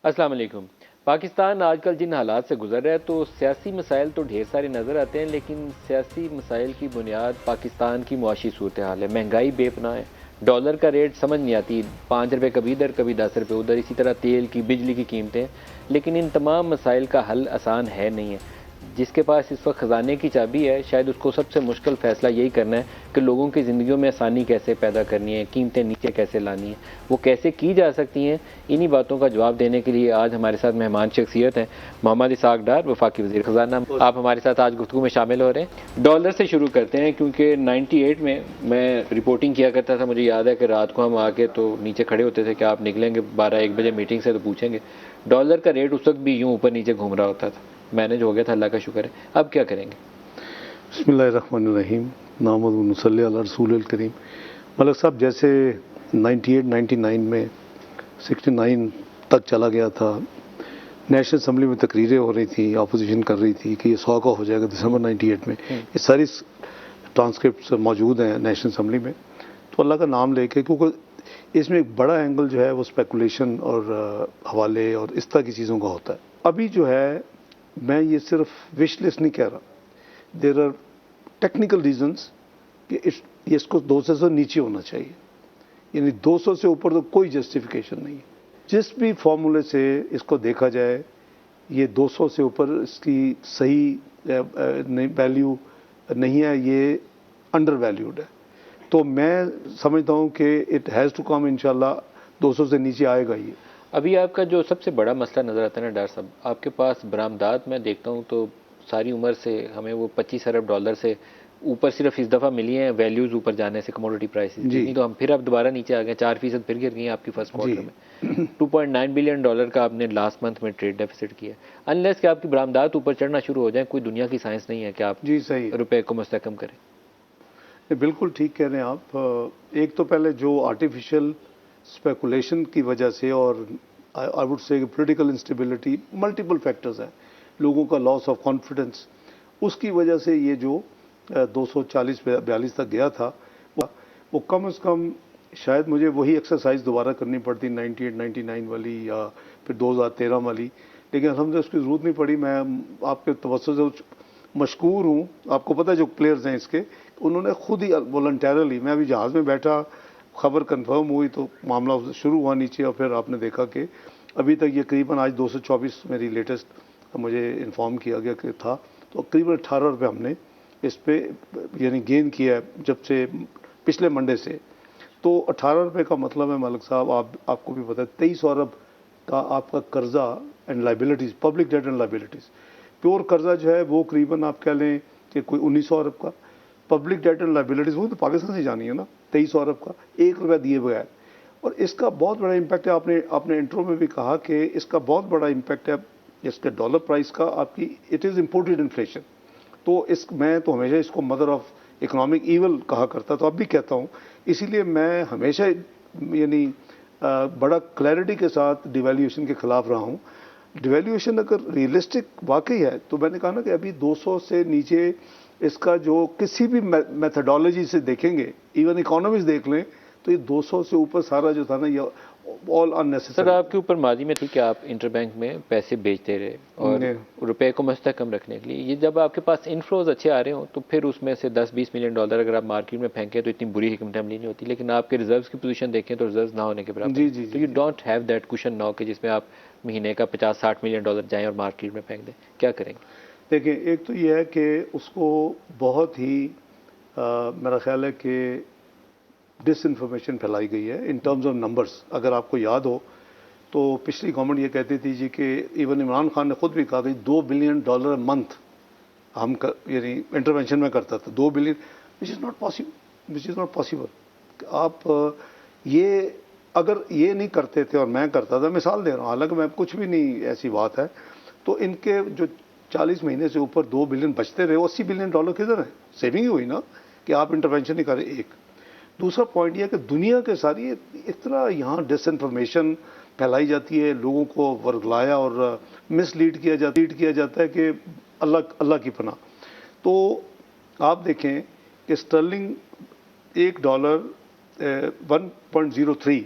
अस्सलाम वालेकुम। पाकिस्तान आजकल जिन हालात से गुजर रहा है तो सियासी मसाइल तो ढेर सारे नज़र आते हैं, लेकिन सियासी मसाइल की बुनियाद पाकिस्तान की मुआशी सूरत हाल है। महंगाई बेपनाह है, डॉलर का रेट समझ नहीं आती, 5 रुपये कभी इधर कभी 10 रुपये उधर, इसी तरह तेल की बिजली की कीमतें। लेकिन इन तमाम मसाइल का हल आसान है नहीं है। जिसके पास इस वक्त ख़जाने की चाबी है, शायद उसको सबसे मुश्किल फ़ैसला यही करना है कि लोगों की ज़िंदगियों में आसानी कैसे पैदा करनी है, कीमतें नीचे कैसे लानी है, वो कैसे की जा सकती हैं। इन्हीं बातों का जवाब देने के लिए आज हमारे साथ मेहमान शख्सियत हैं मोहम्मद इसाक डार, वफाकी वज़ीर ख़जाना। आप हमारे साथ आज गुफ्तगू में शामिल हो रहे हैं। डॉलर से शुरू करते हैं, क्योंकि 98 में मैं रिपोर्टिंग किया करता था। मुझे याद है कि रात को हम आके तो नीचे खड़े होते थे कि आप निकलेंगे 12-1 बजे मीटिंग से तो पूछेंगे। डॉलर का रेट उस वक्त भी यूँ ऊपर नीचे घूम रहा होता था। मैनेज हो गया था, अल्लाह का शुक्र है। अब क्या करेंगे? बिस्मिल्लाहिर्रहमानिर्रहीम नामुद व नसल्ली अला रसूलिल करीम। मलिक साहब, जैसे 98 99 में 69 तक चला गया था, नेशनल असम्बली में तकरीरें हो रही थी, अपोजिशन कर रही थी कि ये 100 का हो जाएगा दिसंबर 98 में। ये सारी ट्रांसक्रिप्ट मौजूद हैं नेशनल असम्बली में। तो अल्लाह का नाम लेके, क्योंकि इसमें एक बड़ा एंगल जो है वो स्पेकुलेशन और हवाले और इस तरह की चीज़ों का होता है। अभी जो है, मैं ये सिर्फ विश लिस्ट नहीं कह रहा, देर आर टेक्निकल रीजंस कि इसको 200 से नीचे होना चाहिए, यानी 200 से ऊपर तो कोई जस्टिफिकेशन नहीं है। जिस भी फॉर्मूले से इसको देखा जाए, ये 200 से ऊपर इसकी सही वैल्यू नहीं है, ये अंडर वैल्यूड है। तो मैं समझता हूँ कि इट हैज़ टू कम, इंशाल्लाह 200 से नीचे आएगा ये। अभी आपका जो सबसे बड़ा मसला नज़र आता है ना डॉक्टर साहब, आपके पास बरामदात मैं देखता हूँ तो सारी उम्र से हमें वो 25 अरब डॉलर से ऊपर सिर्फ इस दफ़ा मिली हैं, वैल्यूज़ ऊपर जाने से कमोडिटी प्राइसेस की। जी नहीं तो हम फिर अब दोबारा नीचे आ गए, 4% फिर गिर गई आपकी फर्स्ट जी क्वार्टर में। 2.9 बिलियन डॉलर का आपने लास्ट मंथ में ट्रेड डेफिसिट किया। अनलेस कि आपकी बरामदात ऊपर चढ़ना शुरू हो जाए, कोई दुनिया की साइंस नहीं है कि आप जी सही है। रुपए को मुस्तकम करें। बिल्कुल ठीक कह रहे हैं आप। एक तो पहले जो आर्टिफिशियल स्पेकुलेशन की वजह से, और I would say political instability, multiple factors हैं, लोगों का लॉस ऑफ कॉन्फिडेंस, उसकी वजह से ये जो 240-42 तक गया था, वो कम से कम शायद मुझे वही एक्सरसाइज दोबारा करनी पड़ती 98 99 वाली या फिर 2013 वाली, लेकिन अल्हम्दुलिल्लाह उसकी ज़रूरत नहीं पड़ी। मैं आपके तवज्जो से मशकूर हूँ। आपको पता है जो प्लेयर्स हैं इसके, उन्होंने खुद ही वॉलंटरली, मैं अभी जहाज़ में बैठा, खबर कंफर्म हुई तो मामला शुरू हुआ नीचे, और फिर आपने देखा कि अभी तक ये करीबन आज 224 मेरी लेटेस्ट मुझे इन्फॉर्म किया गया कि था, तो करीबन 18 रुपये हमने इस पर यानी गेन किया है जब से पिछले मंडे से। तो 18 रुपये का मतलब है मलिक साहब, आपको भी पता है 23 अरब का आपका कर्जा and liabilities, public debt and liabilities. Pure कर्जा जो है वो करीबन आप कह लें कि कोई 1900 अरब का। पब्लिक डेट एंड लाइबिलिटीज़ वो तो पाकिस्तान से जानी है ना, 23 अरब का, 1 रुपया दिए बगैर। और इसका बहुत बड़ा इम्पैक्ट है। आपने इंट्रो में भी कहा कि इसका बहुत बड़ा इम्पैक्ट है इसके डॉलर प्राइस का, आपकी इट इज़ इम्पोर्टेड इन्फ्लेशन। तो मैं तो हमेशा इसको मदर ऑफ इकोनॉमिक ईवल कहा करता, तो अब भी कहता हूँ। इसीलिए मैं हमेशा यानी बड़ा क्लैरिटी के साथ डिवैल्यूएशन के ख़िलाफ़ रहा हूँ। डिवैल्यूएशन अगर रियलिस्टिक वाकई है, तो मैंने कहा ना कि अभी 200 से नीचे इसका जो किसी भी मेथडोलॉजी से देखेंगे, इवन इकोनॉमिक्स देख लें, तो ये 200 से ऊपर सारा जो था ना, ये ऑल सर, अननेसेसरी। आपके ऊपर माजी में थी कि आप इंटरबैंक में पैसे बेचते रहे और रुपए को मुस्तकम रखने के लिए। ये जब आपके पास इनफ्लोज अच्छे आ रहे हो तो फिर उसमें से 10-20 मिलियन डॉलर अगर आप मार्केट में फेंकें तो इतनी बुरी हिकमत अमली नहीं होती, लेकिन आपके रिजर्व्स की पोजीशन देखें तो रिजर्व्स ना होने के बराबर जी है। जी तो जी यू जी don't have that cushion now कि जिसमें आप महीने का 50-60 मिलियन डॉलर जाएं और मार्केट में फेंक दें। क्या करेंगे? देखिए, एक तो ये है कि उसको बहुत ही मेरा ख्याल है कि डिसइंफॉर्मेशन फैलाई गई है इन टर्म्स ऑफ नंबर्स। अगर आपको याद हो तो पिछली गवर्नमेंट ये कहती थी जी कि इवन इमरान खान ने खुद भी कहा कि 2 बिलियन डॉलर मंथ हम यानी इंटरवेंशन में करता था, 2 billion, which is not possible, which is not possible. आप ये अगर ये नहीं करते थे और मैं करता था, मिसाल दे रहा हूँ, हालांकि मैं कुछ भी नहीं ऐसी बात है, तो इनके जो 40 महीने से ऊपर 2 बिलियन बचते रहे, 80 बिलियन डॉलर किधर है? सेविंग ही हुई ना कि आप इंटरवेंशन नहीं करें। एक दूसरा पॉइंट यह कि दुनिया के सारी इतना यहाँ डिसइंफॉर्मेशन फैलाई जाती है, लोगों को वर्गलाया और मिसलीड किया जाता है कि अल्लाह अल्लाह की पनाह। तो आप देखें कि स्टर्लिंग $1 1.03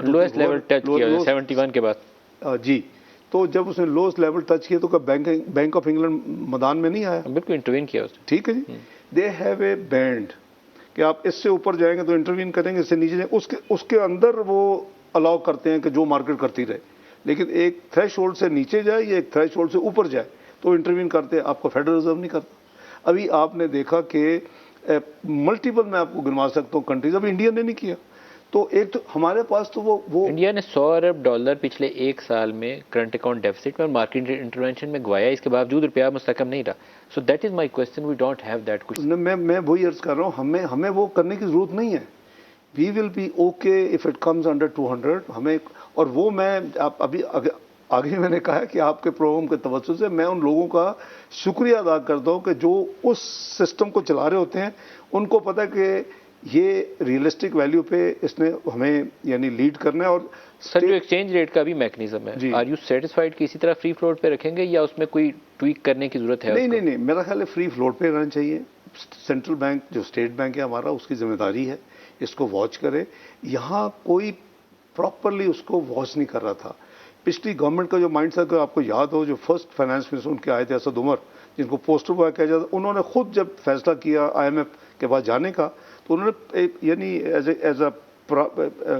लोएस्ट लेवल टच किया 71 के बाद। जी, तो जब उसने लोएस्ट लेवल टच किया तो कब बैंक ऑफ इंग्लैंड मैदान में नहीं आया? बिल्कुल इंटरवीन किया उसने। ठीक है जी, दे हैव ए बैंड कि आप इससे ऊपर जाएंगे तो इंटरवीन करेंगे, इससे नीचे जाएंगे, उसके अंदर वो अलाउ करते हैं कि जो मार्केट करती रहे, लेकिन एक थ्रेश होल्ड से नीचे जाए या एक थ्रेश होल्ड से ऊपर जाए तो इंटरवीन करते हैं। आपको फेडरल रिजर्व नहीं करता। अभी आपने देखा कि मल्टीपल मैं आपको गिनवा सकता हूँ कंट्रीज, अभी इंडिया ने नहीं किया। तो एक तो हमारे पास तो वो इंडिया ने $100 अरब पिछले एक साल में करंट अकाउंट डेफिसिट में और मार्केट इंटरवेंशन में गवाया, इसके बावजूद रुपया मुस्तकम नहीं रहा। So that is my question, we don't have that कुछ। मैं वही अर्ज कर रहा हूँ, हमें वो करने की जरूरत नहीं है। We will be okay if it comes under 200 हमें। और वो मैं आप अभी आगे मैंने कहा है कि आपके प्रोग्राम के तवज्जो से मैं उन लोगों का शुक्रिया अदा करता हूँ कि जो उस सिस्टम को चला रहे होते हैं, उनको पता है कि ये रियलिस्टिक वैल्यू पे इसने हमें यानी लीड करना है। और सर जो एक्सचेंज रेट का भी मैकेनिज्म है, आर यू सेटिस्फाइड कि इसी तरह फ्री फ्लोट पे रखेंगे या उसमें कोई ट्वीक करने की जरूरत है? नहीं, मेरा ख्याल है फ्री फ्लोट पे रहना चाहिए। सेंट्रल बैंक जो स्टेट बैंक है हमारा, उसकी जिम्मेदारी है इसको वॉच करे। यहाँ कोई प्रॉपरली उसको वॉच नहीं कर रहा था। पिछली गवर्नमेंट का जो माइंड था, आपको याद हो, जो फर्स्ट फाइनेंस मिनिस्टर उनके आए थे असद उमर, जिनको पोस्टर बॉय कहा जाता, उन्होंने खुद जब फैसला किया IMF के पास जाने का, तो उन्होंने यानी एज अ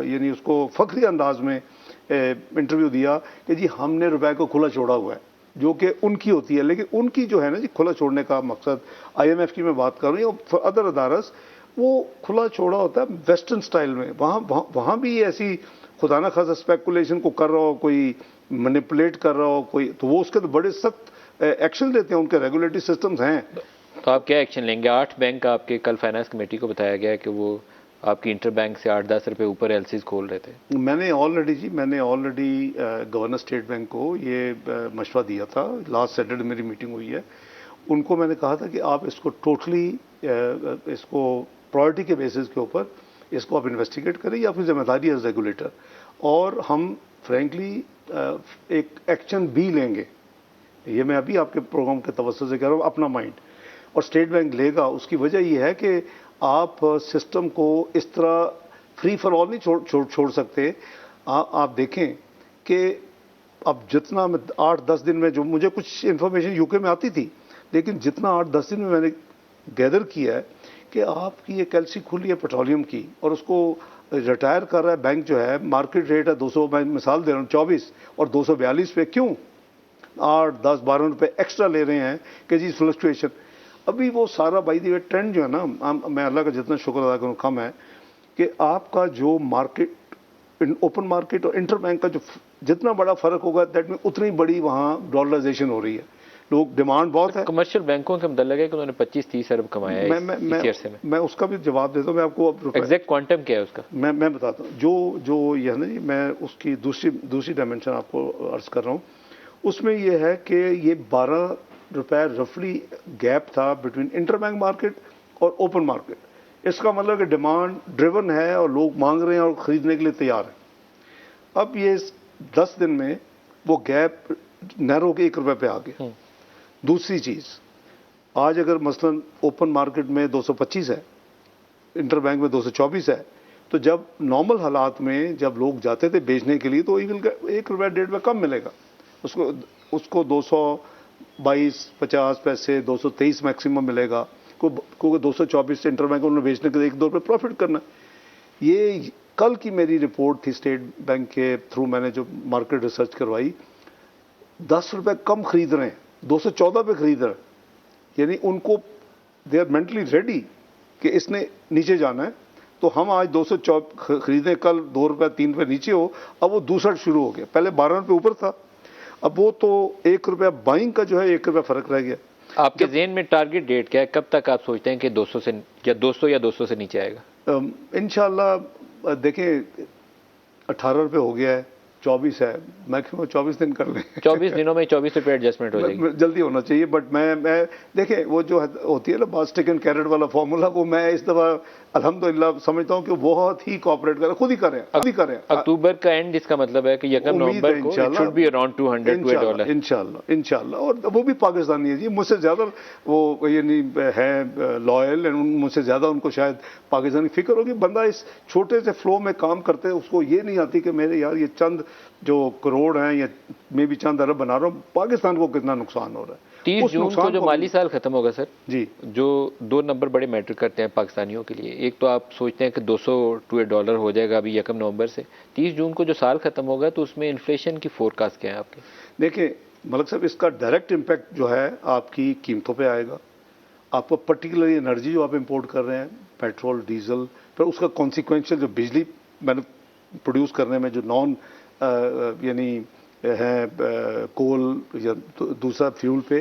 यानी उसको फखरी अंदाज में इंटरव्यू दिया कि जी हमने रुपए को खुला छोड़ा हुआ है, जो कि उनकी होती है। लेकिन उनकी जो है ना जी खुला छोड़ने का मकसद, IMF की मैं बात कर रही हूँ, अदर अदारस, वो खुला छोड़ा होता है वेस्टर्न स्टाइल में। वहाँ भी ऐसी खुदा ना खासा स्पेकुलेशन को कर रहा हो, कोई मैनिपुलेट कर रहा हो कोई, तो वो उसके तो बड़े सख्त एक्शन लेते हैं, उनके रेगुलेटरी सिस्टम्स हैं। तो आप क्या एक्शन लेंगे? 8 बैंक आपके कल फाइनेंस कमेटी को बताया गया कि वो आपकी इंटर बैंक से 8-10 रुपए ऊपर एलसीज खोल रहे थे। मैंने ऑलरेडी गवर्नर स्टेट बैंक को ये मशवरा दिया था। लास्ट सैटरडे मेरी मीटिंग हुई है, उनको मैंने कहा था कि आप इसको टोटली इसको प्रायोरिटी के बेसिस के ऊपर इसको आप इन्वेस्टिगेट करें, या अपनी जिम्मेदारी एज रेगुलेटर, और हम फ्रेंकली एक एक्शन भी लेंगे। ये मैं अभी आपके प्रोग्राम के तवज्जो से कह रहा हूँ, अपना माइंड, और स्टेट बैंक लेगा। उसकी वजह यह है कि आप सिस्टम को इस तरह फ्री फॉर ऑल नहीं छोड़ सकते। आप देखें कि अब जितना 8-10 दिन में, जो मुझे कुछ इन्फॉर्मेशन यूके में आती थी, लेकिन जितना 8-10 दिन में मैंने गैदर किया है कि आपकी एक एलसी खुली है पेट्रोलियम की, और उसको रिटायर कर रहा है बैंक जो है, मार्केट रेट है 200, मैं मिसाल दे रहा हूँ 24 और 242 पे, क्यों 8-10-12 रुपये एक्स्ट्रा ले रहे हैं कि जी फ्लक्चुएशन। अभी वो सारा बाई दी वे ट्रेंड जो है ना, मैं अल्लाह का जितना शुक्र अदा करूँ कम है, कि आपका जो मार्केट, ओपन मार्केट और इंटर बैंक का जो जितना बड़ा फर्क होगा, दैट में उतनी बड़ी वहाँ डॉलराइजेशन हो रही है। लोग डिमांड बहुत है। कमर्शियल बैंकों के मतलब है कि उन्होंने 25-30 अरब कमाया है इस अरसे में। मैं उसका भी जवाब देता हूँ, मैं आपको एग्जैक्ट क्वांटम क्या है उसका मैं बताता हूँ। जो ये है ना जी, मैं उसकी दूसरी डायमेंशन आपको अर्ज कर रहा हूँ। उसमें यह है कि ये 12 रुपए रफली गैप था बिटवीन इंटर बैंक मार्केट और ओपन मार्केट। इसका मतलब कि डिमांड ड्रिवन है और लोग मांग रहे हैं और खरीदने के लिए तैयार हैं। अब ये 10 दिन में वो गैप नैरो के 1 रुपए पे आ गया। दूसरी चीज़, आज अगर मसलन ओपन मार्केट में 225 है, इंटर बैंक में 224 है, तो जब नॉर्मल हालात में जब लोग जाते थे बेचने के लिए, तो 1 रुपया 1.5 रुपये कम मिलेगा उसको 222-50 पैसे 223 मैक्सिमम मिलेगा, क्योंकि 224 से इंटर बैंक उन्होंने बेचने के लिए 1-2 रुपये प्रॉफिट करना। ये कल की मेरी रिपोर्ट थी स्टेट बैंक के थ्रू, मैंने जो मार्केट रिसर्च करवाई, 10 रुपये कम खरीद रहे हैं, 214 पे खरीद रहे हैं। यानी उनको दे आर मेंटली रेडी कि इसने नीचे जाना है, तो हम आज 214 खरीदें, कल 2 रुपये 3 रुपये नीचे हो, अब वो दूसरा शुरू हो गया। पहले 12 रुपये ऊपर था, अब वो तो 1 रुपया बाइंग का जो है 1 रुपया फर्क रह गया। आपके ज़हन में टारगेट डेट क्या है? कब तक आप सोचते हैं कि 200 से या 200 से नीचे आएगा? इंशाल्लाह देखें, 18 रुपये हो गया है, 24 है, मैक्सिमम 24 दिन कर लें। 24 दिनों में 24 रुपये एडजस्टमेंट हो जाएगी, जल्दी होना चाहिए। बट मैं देखें, वो जो होती है ना बात स्टिक एंड कैरेट वाला फॉर्मूला, वो मैं इस दफ़ा अल्हम्दुलिल्लाह समझता हूँ कि बहुत ही कोऑपरेट करें, खुद ही करें। अक्टूबर का एंड, इसका मतलब है कि 1 नवंबर को इट शुड बी अराउंड $200 इंशाल्लाह। और वो भी पाकिस्तानी है जी, मुझसे ज़्यादा वो ये नहीं है लॉयल, एंड मुझसे ज़्यादा उनको शायद पाकिस्तानी फिक्र होगी। बंदा इस छोटे से फ्लो में काम करते हैं, उसको ये नहीं आती कि मेरे यार ये चंद जो करोड़ हैं या मे भी चंद अरब बना रहा हूँ, पाकिस्तान को कितना नुकसान हो रहा है। 30 उस जून नुकसान को जो माली साल खत्म होगा सर, जी जो दो नंबर बड़े मैटर करते हैं पाकिस्तानियों के लिए। एक तो आप सोचते हैं कि 200 टू $1 हो जाएगा अभी 1 नवंबर से। 30 जून को जो साल खत्म होगा तो उसमें इन्फ्लेशन की फोरकास्ट क्या है आपके? देखिए मलिक साहब, इसका डायरेक्ट इम्पैक्ट जो है आपकी कीमतों पे आएगा। आपको पर्टिकुलरली एनर्जी जो आप इंपोर्ट कर रहे हैं, पेट्रोल डीजल, फिर उसका कॉन्सिक्वेंशियल जो बिजली मैंने प्रोड्यूस करने में जो नॉन यानी है कोल या दूसरा फ्यूल पे,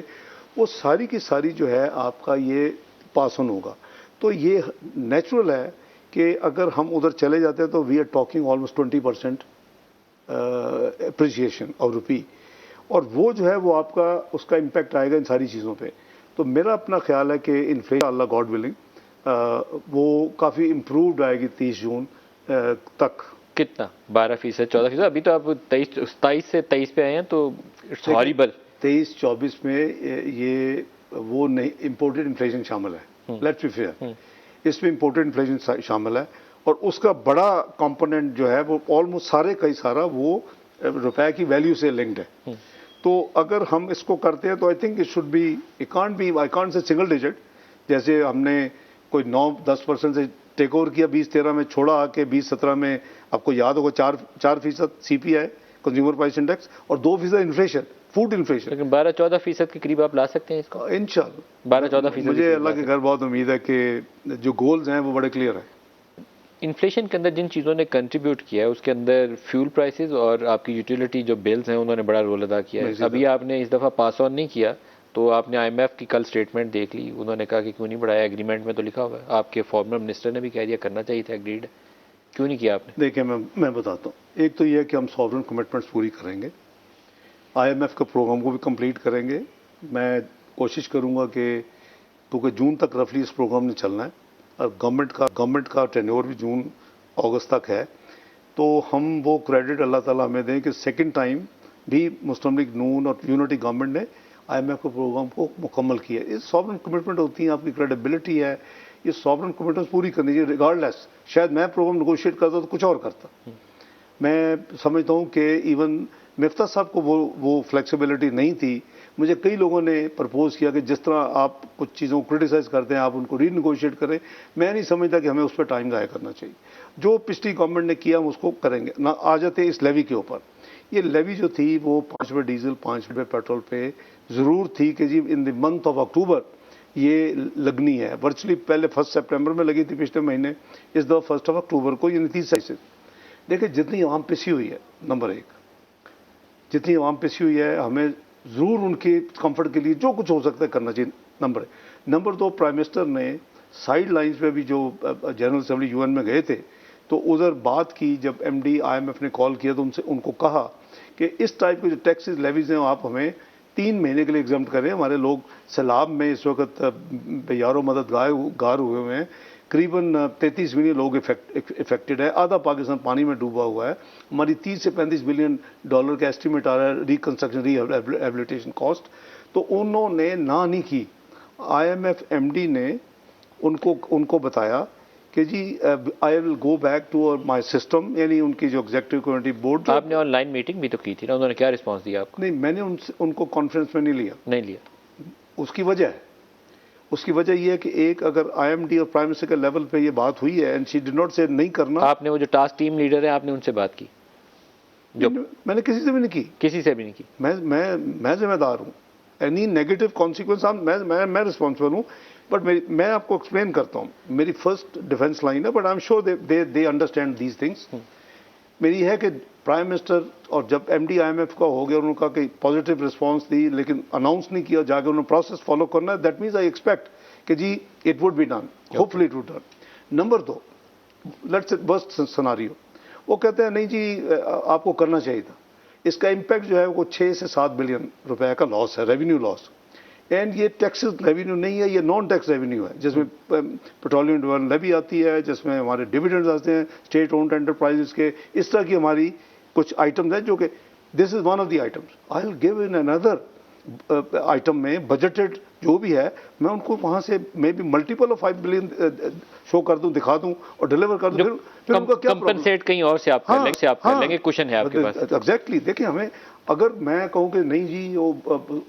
वो सारी की सारी जो है आपका ये पास ऑन होगा। तो ये नेचुरल है कि अगर हम उधर चले जाते हैं तो we are talking almost 20% appreciation of rupee, और वो जो है वो आपका उसका इम्पैक्ट आएगा इन सारी चीज़ों पे। तो मेरा अपना ख्याल है कि इन्फ्लेशन अल्लाह गॉड विलिंग वो काफ़ी इम्प्रूव्ड आएगी 30 जून तक। कितना? 12%, 14%? अभी तो आप 27 से 23 पे आए हैं, तो इट्स हॉरिबल। 23-24 में ये वो नहीं, इम्पोर्टेड इन्फ्लेशन शामिल है, लेट्स बी फेयर, इसमें इम्पोर्टेड इन्फ्लेशन शामिल है, और उसका बड़ा कंपोनेंट जो है वो ऑलमोस्ट सारे का ही सारा वो रुपए की वैल्यू से लिंक्ड है। तो अगर हम इसको करते हैं तो I think it should be, I can't से सिंगल डिजिट, जैसे हमने कोई 9-10% से टेक ओवर किया 2013 में, छोड़ा आके 2017 में, आपको याद होगा 4% CPI कंज्यूमर प्राइस इंडेक्स और 2% इन्फ्लेशन, फूड इन्फ्लेशन। लेकिन 12-14% के करीब आप ला सकते हैं इसको इंशाल्लाह 12-14%। मुझे अल्लाह के घर बहुत उम्मीद है कि जो गोल्स हैं वो बड़े क्लियर हैं। इन्फ्लेशन के अंदर जिन चीज़ों ने कंट्रीब्यूट किया है उसके अंदर फ्यूल प्राइसेस और आपकी यूटिलिटी जो बिल्स हैं उन्होंने बड़ा रोल अदा किया है। अभी आपने इस दफ़ा पास ऑन नहीं किया, तो आपने IMF की कल स्टेटमेंट देख ली, उन्होंने कहा कि क्यों नहीं बढ़ाया, एग्रीमेंट में तो लिखा हुआ है, आपके फॉर्मर मिनिस्टर ने भी कह दिया करना चाहिए था, एग्रीड, क्यों नहीं किया आपने? देखिए मैं बताता हूँ, एक तो ये है कि हम सॉवरेन कमिटमेंट्स पूरी करेंगे, IMF के प्रोग्राम को भी कंप्लीट करेंगे। मैं कोशिश करूँगा कि क्योंकि जून तक रफली इस प्रोग्राम ने चलना है और गवर्नमेंट का टेन्योर भी जून अगस्त तक है, तो हम वो क्रेडिट अल्लाह ताला हमें दें कि सेकंड टाइम भी मुस्लिम लीग नून और यूनिटी गवर्नमेंट ने IMF के प्रोग्राम को मुकम्मल किया। ये सॉवरेन कमिटमेंट होती है, आपकी क्रेडिबिलिटी है, ये सॉवरेन कमिटमेंट पूरी करनी चाहिए रिगार्डलेस। शायद मैं प्रोग्राम नेगोशिएट करता तो कुछ और करता। मैं समझता हूँ कि इवन मिफ्ता साहब को वो फ्लेक्सिबिलिटी नहीं थी। मुझे कई लोगों ने प्रपोज किया कि जिस तरह आप कुछ चीज़ों को क्रिटिसाइज़ करते हैं आप उनको रीनेगोशिएट करें। मैं नहीं समझता कि हमें उस पर टाइम ज़ाया करना चाहिए। जो पिछली गवर्नमेंट ने किया हम उसको करेंगे ना। आ जाते इस लेवी के ऊपर। ये लेवी जो थी वो 5 रुपये डीजल 5 रुपये पेट्रोल पे ज़रूर थी कि जी in the month of October ये लगनी है। वर्चुअली पहले 1 सितंबर में लगी थी पिछले महीने, इस दफ़ा 1 अक्टूबर को, यानी 30 से। देखिए जितनी आवाम पिसी हुई है, नंबर एक, जितनी आवाम पिसी हुई है, हमें ज़रूर उनके कंफर्ट के लिए जो कुछ हो सकता है करना चाहिए, नंबर एक। नंबर दो, प्राइम मिनिस्टर ने साइड लाइन्स पे भी जो जनरल असेंबली UN में गए थे तो उधर बात की, जब MD IMF ने कॉल किया तो उनको कहा कि इस टाइप के जो टैक्सेस लेवीज हैं आप हमें 3 महीने के लिए एग्जाम्प्ट करें। हमारे लोग सैलाब में इस वक्त बेयारो मददगार हुए हुए हैं, करीबन 33 मिलियन लोग इफेक्टेड है, आधा पाकिस्तान पानी में डूबा हुआ है। हमारी 30 से 35 बिलियन डॉलर का एस्टीमेट आ रहा है रिकंस्ट्रक्शन रिहेबिलिटेशन कॉस्ट। तो उन्होंने ना नहीं की। IMF MD ने उनको बताया कि जी I will go back to my system, यानी उनकी जो एग्जीक्यूटिव कमेटी बोर्ड। आपने ऑनलाइन मीटिंग भी तो की थी ना, उन्होंने क्या रिस्पॉन्स दिया आपको? नहीं, मैंने उनको कॉन्फ्रेंस में नहीं लिया। उसकी वजह यह है कि एक अगर IMD और प्राइम मिनिस्टर के लेवल पे ये बात हुई है एंड शी डिड नॉट से नहीं करना। आपने वो जो टास्क टीम लीडर है आपने उनसे बात की? जो मैंने किसी से भी नहीं की। किसी से भी नहीं की? मैं जिम्मेदार हूँ। एनी नेगेटिव कॉन्सिक्वेंस मैं रिस्पॉन्सिबल हूँ। बट मैं आपको एक्सप्लेन करता हूँ, मेरी फर्स्ट डिफेंस लाइन है, but I am sure they understand these things. मेरी है कि प्राइम मिनिस्टर और जब MD IMF का हो गया उन्होंने कहा कि पॉजिटिव रिस्पांस दी, लेकिन अनाउंस नहीं किया, जाके उन्होंने प्रोसेस फॉलो करना है। दैट मीन्स आई एक्सपेक्ट कि जी it would be done, hopefully it would done. Number 2, let's worst scenario, वो कहते हैं नहीं जी आपको करना चाहिए था। इसका इम्पैक्ट जो है वो 6 से 7 बिलियन रुपए का लॉस है, रेवेन्यू लॉस। एंड ये टैक्सेस रेवेन्यू नहीं है, ये नॉन टैक्स रेवेन्यू है, जिसमें पेट्रोलियम डिविडेंड लेवी आती है, जिसमें हमारे डिविडेंड्स आते हैं स्टेट ओन्ड एंटरप्राइजेस के। इस तरह की हमारी कुछ आइटम्स हैं जो कि this is one of the items. I will give in another item में बजटेड जो भी है, मैं उनको वहां से may be multiple of 5 billion show कर दूं, दिखा दूं और डिलीवर कर दूं। फिर उनका क्या कंपनसेट कहीं और से आप कर लेंगे, कर लेंगे, कुशन है आपके पास। एग्जैक्टली। देखिए, हमें अगर मैं कहूं कि नहीं जी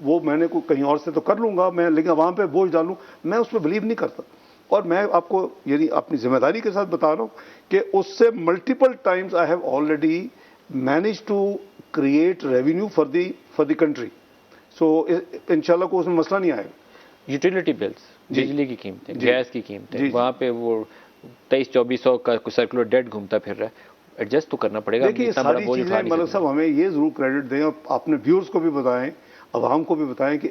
वो मैंने को कहीं और से तो कर लूंगा मैं, लेकिन वहां पे बोझ डालूं, मैं उस पर बिलीव नहीं करता। और मैं आपको यानी अपनी जिम्मेदारी के साथ बता रहा हूं कि उससे multiple times I have already manage to create revenue for the country. So इंशाल्लाह को उसमें मसला नहीं आएगा। यूटिलिटी बिल्स, बिजली की कीमतें, गैस की कीमतें, वहां पे वो 23-2400 का सर्कुलर डेट घूमता फिर रहा है, एडजस्ट तो करना पड़ेगा। देखिए, सारी चीजें मलिक साहब हमें ये जरूर क्रेडिट दें और अपने व्यूअर्स को भी बताएं, अवाम को भी बताएं कि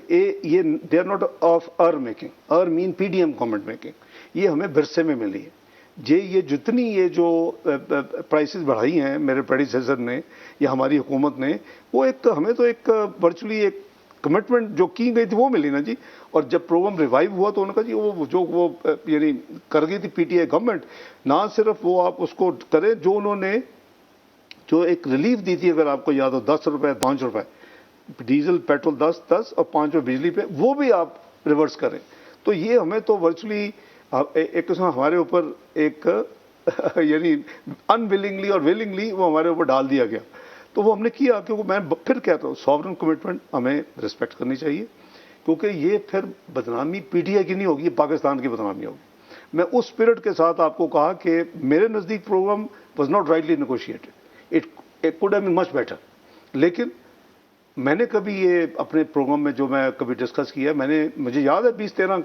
ये they are not of uh making, uh mean PDM government making, ये हमें विरसे में मिली है। ये जितनी ये जो प्राइसेस बढ़ाई हैं मेरे प्रेडिसेसर ने या हमारी हुकूमत ने, वो एक हमें तो एक वर्चुअली एक कमिटमेंट जो की गई थी वो मिली ना जी। और जब प्रोग्राम रिवाइव हुआ तो उन्होंने कहा जी वो यानी कर गई थी पीटीआई गवर्नमेंट, ना सिर्फ वो आप उसको करें, जो उन्होंने जो एक रिलीफ दी थी, अगर आपको याद हो, 10 रुपए 5 रुपए डीजल पेट्रोल 10 और 5 रुपए बिजली पे, वो भी आप रिवर्स करें। तो ये हमें तो वर्चुअली एक किस्म हमारे ऊपर एक यानी अनविलिंगली और विलिंगली वो हमारे ऊपर डाल दिया गया। तो वो हमने किया, क्योंकि मैं फिर कहता हूँ सॉवरेन कमिटमेंट हमें रिस्पेक्ट करनी चाहिए, क्योंकि ये फिर बदनामी पीटीआई की नहीं होगी, ये पाकिस्तान की बदनामी होगी। मैं उस स्पिरिट के साथ आपको कहा कि मेरे नज़दीक programme was not rightly negotiated, it could have been much better. लेकिन मैंने कभी ये अपने प्रोग्राम में जो मैं कभी डिस्कस किया, मुझे याद है 2013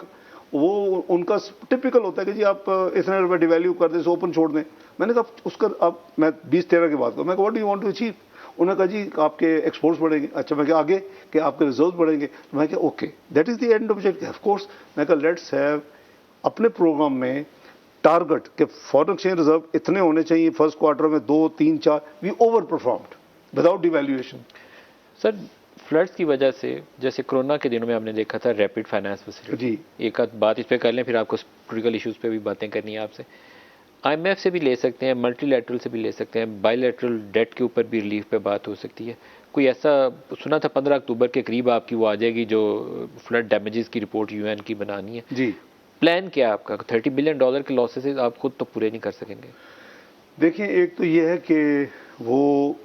वो उनका टिपिकल होता है कि जी आप इतने रुपए डिवैल्यू कर दें, ओपन छोड़ दें। मैंने कहा उसका अब मैं 2013 की बात करूँ, मैं what do you want to achieve? उन्होंने कहा जी आपके एक्सपोर्ट्स बढ़ेंगे। अच्छा, मैं क्या आगे कि आपके रिजर्व बढ़ेंगे? तो मैं क्या okay, that is the end objective of course. मैं कहा लेट्स हैव अपने प्रोग्राम में टारगेट कि फॉरेन एक्सचेंज रिजर्व इतने होने चाहिए फर्स्ट क्वार्टर में, 2 3 4, we overperformed without devaluation. Sir, floods की वजह से जैसे कोरोना के दिनों में हमने देखा था रैपिड फाइनेंस फैसिलिटी, एक आध बात इस पे कर लें, फिर आपको पोलिटिकल इश्यूज पे भी बातें करनी है आपसे। आईएमएफ से भी ले सकते हैं, मल्टीलैटरल से भी ले सकते हैं, बायलैटरल डेट के ऊपर भी रिलीफ पे बात हो सकती है। कोई ऐसा सुना था 15 अक्टूबर के करीब आपकी वो आ जाएगी जो फ्लड डैमेजेस की रिपोर्ट यूएन की बनानी है जी। प्लान क्या है आपका? $30 बिलियन के लॉसेस आप खुद तो पूरे नहीं कर सकेंगे। देखिए, एक तो ये है कि वो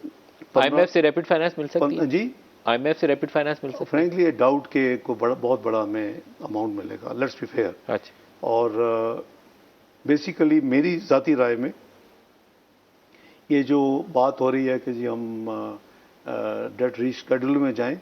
आईएमएफ से रैपिड फाइनेंस मिल सकती है जी, आईएमएफ से रैपिड फाइनेंस मिल सकती है? फ्रैंकली डाउट के को बहुत बड़ा हमें अमाउंट मिलेगा, लेट्स बी फेयर। अच्छा। और बेसिकली मेरी ज़ाती राय में ये जो बात हो रही है कि जी हम डेट रीशेड्यूल में जाएं,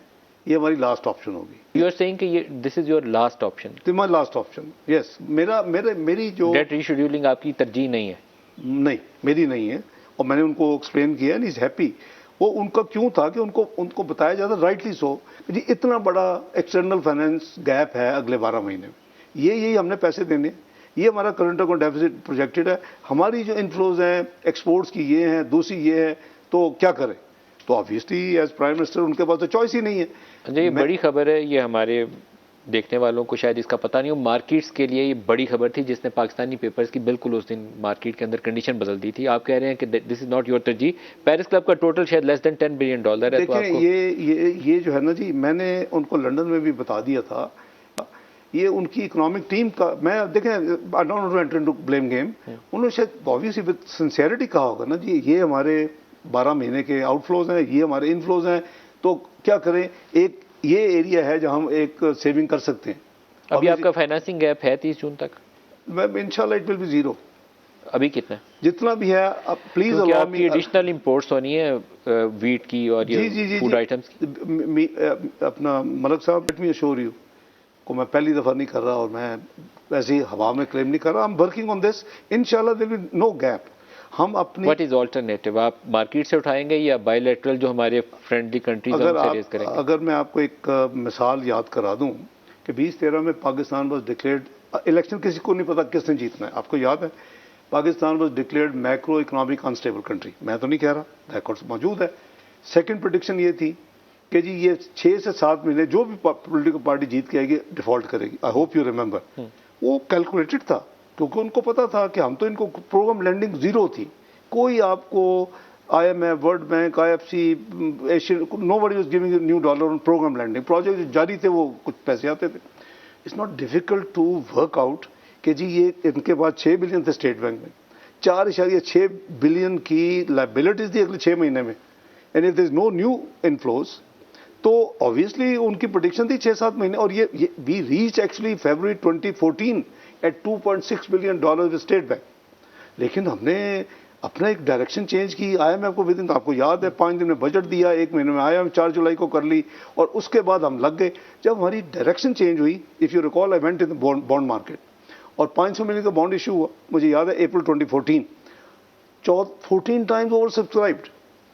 ये हमारी लास्ट ऑप्शन होगी। यू आर सेइंग कि ये this is your last option? तो माई लास्ट ऑप्शन, यस। मेरी जो डेट रीशेड्यूलिंग आपकी तरजीह नहीं है? नहीं, मेरी नहीं है। और मैंने उनको एक्सप्लेन किया एंड इज हैप्पी। वो उनका क्यों था कि उनको बताया जाता राइटली सो कि जी इतना बड़ा एक्सटर्नल फाइनेंस गैप है अगले 12 महीने में, यही हमने पैसे देने, ये हमारा करंट अकाउंट डेफिसिट प्रोजेक्टेड है, हमारी जो इनफ्लोज हैं एक्सपोर्ट्स की ये हैं, दूसरी ये है, तो क्या करें? तो ऑब्वियसली एज प्राइम मिनिस्टर उनके पास तो चॉइस ही नहीं है। अच्छा, ये बड़ी खबर है, ये हमारे देखने वालों को शायद इसका पता नहीं हो, मार्केट्स के लिए ये बड़ी खबर थी जिसने पाकिस्तानी पेपर्स की बिल्कुल उस दिन मार्केट के अंदर कंडीशन बदल दी थी। आप कह रहे हैं कि दिस इज नॉट योर तरजीह। पेरिस क्लब का टोटल शायद लेस देन $10 बिलियन है। देखिए, तो आपको ये जो है ना जी, मैंने उनको लंदन में भी बता दिया था, ये उनकी इकोनॉमिक टीम का, मैं देखें I don't want to enter into blame game, उन्होंने शायद ऑब्वियसली विद सिंसियरिटी कहा होगा ना जी, ये हमारे 12 महीने के आउटफ्लोज हैं, ये हमारे इनफ्लोज हैं, तो क्या करें? एक ये एरिया है जहां हम एक सेविंग कर सकते हैं। अभी आपका फाइनेंसिंग गैप है 30 जून तक? इंशाल्लाह इट विल बी जीरो। अभी कितना? जितना भी है, अब please allow me. Additional imports होनी है वीट की और ये फूड आइटम्स की। अपना मलिक साहब, लेट मी अश्योर यू को मैं पहली दफा नहीं कर रहा और मैं ऐसी हवा में क्लेम नहीं कर रहा। I am working on this, इंशाल्लाह there will be no gap. हम अपनी व्हाट इज ऑल्टरनेटिव? आप मार्केट से उठाएंगे या बायलैटरल जो हमारे फ्रेंडली कंट्रीज हैं उनसे रेज करेंगे? अगर मैं आपको एक मिसाल याद करा दूं कि 2013 में पाकिस्तान वाज डिक्लेयर्ड, इलेक्शन किसी को नहीं पता किसने जीतना है, आपको याद है? Pakistan was declared macro economic unstable country. मैं तो नहीं कह रहा, रिकॉर्ड्स मौजूद है। सेकंड प्रेडिक्शन ये थी कि जी ये 6 से 7 महीने जो भी पॉलिटिकल पार्टी जीत के आएगी डिफॉल्ट करेगी। I hope you remember. वो कैलकुलेटेड था, क्योंकि उनको पता था कि हम तो इनको प्रोग्राम लैंडिंग जीरो थी, कोई आपको IMF, world bank, IFC, Asian, nobody was giving new dollar on programme lending. Project जो जारी थे वो कुछ पैसे आते थे। It's not difficult to work out कि जी ये इनके पास 6 बिलियन थे स्टेट बैंक में, 4.6 बिलियन की लाइबिलिटीज थी अगले 6 महीने में, and if there is no new inflows तो ऑब्वियसली उनकी प्रोडिक्शन थी 6-7 महीने। और ये we reach actually February 2014 at $2.6 billion with state bank. लेकिन हमने अपना एक डायरेक्शन चेंज की। IMF को विदिन, आपको याद है 5 दिन में बजट दिया, 1 महीने में IMF 4 जुलाई को कर ली, और उसके बाद हम लग गए। जब हमारी डायरेक्शन चेंज हुई, if you recall, I went in the bond market और 500 मिलियन का बॉन्ड इशू हुआ, मुझे याद है अप्रैल 2014, 14 टाइम्स ओवर सब्सक्राइब्ड।